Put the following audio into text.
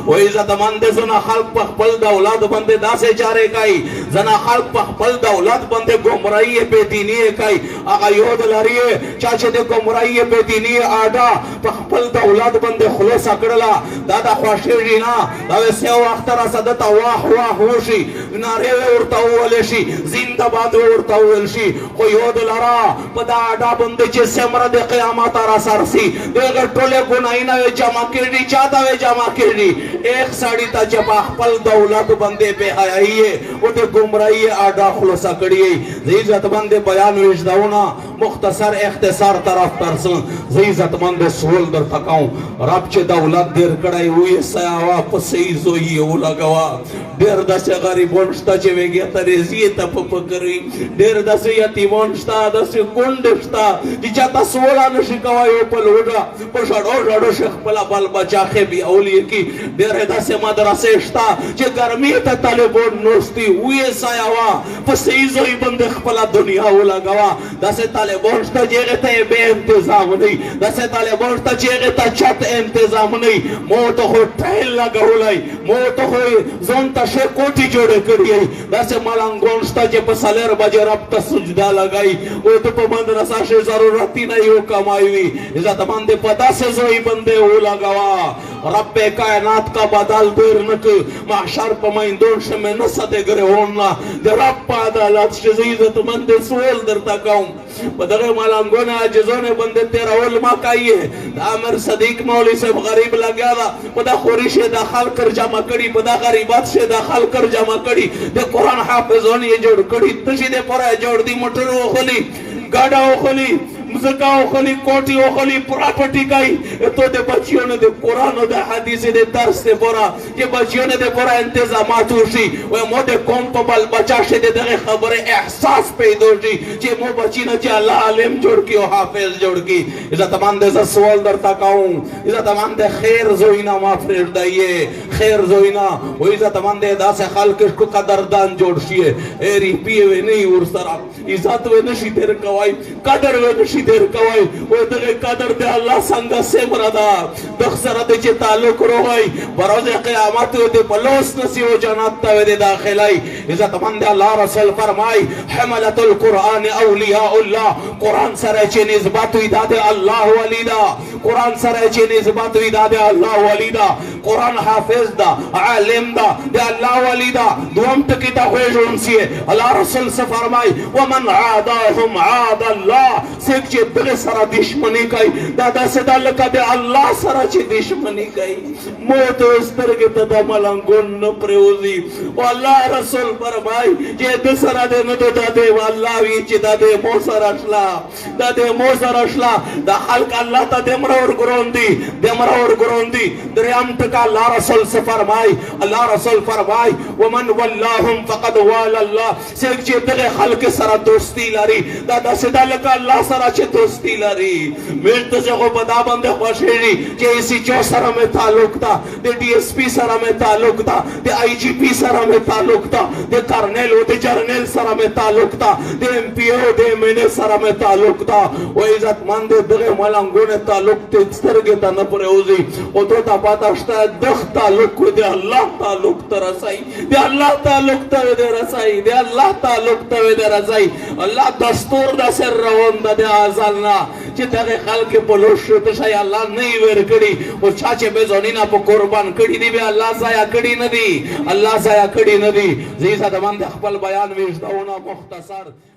و عزت مند زنا خلق په خپل د اولاد باندې داسې چارې کوي زنا خلق په خپل د اولاد باندې گمراهي بے دینی کوي هغه یو د لري چې د گمراهي بے دینی اډا په خپل د اولاد باندې خلاص کړلا دا د خواشي نه دا وسه وخت را صدت واه واه وشي ناره ورته ول شي زنده باد ورته ول شي خو یو د لرا په دا اډا باندې چې سمره د قیامت را سرسي دغه ټوله ګناینه جمع کړي چاته جمع کړي ایک ساړی ته چې په خپل د اولاد باندې به حیاي او د گمراهي اډا خلاص کړي عزت مند بیان وشداونه مختصر اختصار طرف ترسن عزت مند سوال در تکاو رب چې د اولاد ډیر کړای وې سیاوا پسې زوی او لګوا ډیر داسې غریبون شته چې وګیا ترېزي ته په پکري ډیر داسې یتیمون شته داسې ګوند شته چې چاته سوال نشي کوي په لوډا په شړو شیخ په بل بچا خې بي اولي کی ډیر داسې مدرسې شته چې ګرمي ته طالبون نوستي وې سیاوا پسې زوی بند خپل دنیا ولګوا داسې طالبون شته چې ته به انتظام نه داسې طالبون شته چې ته چت انتظام نه مو ته هټل لګولای مو ته ځون ته شې کوټي جوړ کړی داسې ملنګون شته چې په سالر بجې رب ته سجدا لګای او ته په مدرسه شې ضرورت نه یو کمایوي عزت باندې په داسې زوی باندې ولګوا رب کائنات کا بدل دیر نک محشر په میندون شمه نه سده ګرهونه د رب په عدالت شې عزت مند سوال درته کوم په دغه ملنګونه عجزونه باندې تیرول ما کوي د امر صدیق مولوی صاحب غریب لګیا دا په د خوري شه داخل کر جمع کړي په د غریبات شه داخل کر جمع کړي د قران حافظونه یې جوړ کړي تشي د پره جوړ دي موټر وخلی गाड़ा ओखली मुझका ओखली कोटी ओखली प्रॉपर्टी काई तो दे बच्चियों ने दे कुरान दे हदीस दे दर्स दे बोरा ये बच्चियों ने दे बोरा इंतजामात होशी वो मोदे कौम तो बल बचा से दे दे खबरें एहसास पैदा होशी जे मो बच्ची न जे अल्लाह आलिम जोड़ की और हाफिज जोड़ की इज़्ज़त मंद से सवाल दरता काऊं इज़्ज़त मंद खैर जोइना माफरेर दाइए खैर जोइना वो इज़्ज़त मंद दा से खाल्क को कदरदान जोड़शी है एरी पिए वे नहीं उर सरा इज़्ज़त वे नशी तेरे कवाई कदर वे नशी तेरे कवाई वो तेरे कदर दे अल्लाह संगा से मरदा दखसरा दे चे ताल्लुक रोहाई बरोज़े क़यामत दे पलोस नसी वो जन्नत तवे दे दाखिलाई इज़्ज़त मंद अल्लाह रसूल फरमाई हमलतुल कुरान औलियाउल्लाह कुरान सरे चे निस्बत इदादे अल्लाह वलीदा कुरान सरे चे निस्बत इदादे अल्लाह वलीदा कुरान हाफिज दा आलिम दा दे अल्लाह वलीदा दुम तकिता होए जोनसी अल्लाह रसूल से फरमाई वमन आदाहुम आदा अल्लाह सिख चे दिल सरा दुश्मनी कई दादा से दल का दे अल्लाह सरा चे दुश्मनी कई मौत उस्तर के तदा मलंगुन न प्रयोजी वो अल्लाह रसूल फरमाई जे दसरा दे न दे दादे अल्लाह वी चे दादे मोसर अशला दा खल्क अल्लाह ता देमरा और गुरोंदी दरियाम तका अल्लाह रसूल से फरमाई अल्लाह रसूल फरमाई वमन वल्लाहुम फकद वाला अल्लाह सिख चे दगे खल्क सरा दोस्ती लारी दादा से दल का अल्लाह सरा चे दोस्ती लारी मेर तो जगो बदा बंदे खुशेरी जे इसी चो सरा में ताल्लुक था दे डीएसपी सरा में ताल्लुक था दे आईजीपी सरा में ताल्लुक था दे कर्नल ओ दे जर्नल सरा में ताल्लुक था दे एमपीओ दे मेने सरा में ताल्लुक था वो इज्जत मंद दगे मलंगो ने ताल्लुक ते सरगे ता न परेउजी ओ तो ता पता शता दख ताल्लुक को दे अल्लाह ताल्लुक तरसाई दे अल्लाह ताल्लुक तवे दे रसाई दे अल्लाह ताल्लुक तवे दे रसाई अल्लाह दस्तूर दा सर रवन दा दे आजलना چې دغه خلک په لوشو ته شي الله نه ور کړی او چا چې به زونینا په قربان کړی دی به الله ضایع کړی نه دی الله ضایع کړی نه دی زی زده باندې خپل بیان وښتاونه مختصر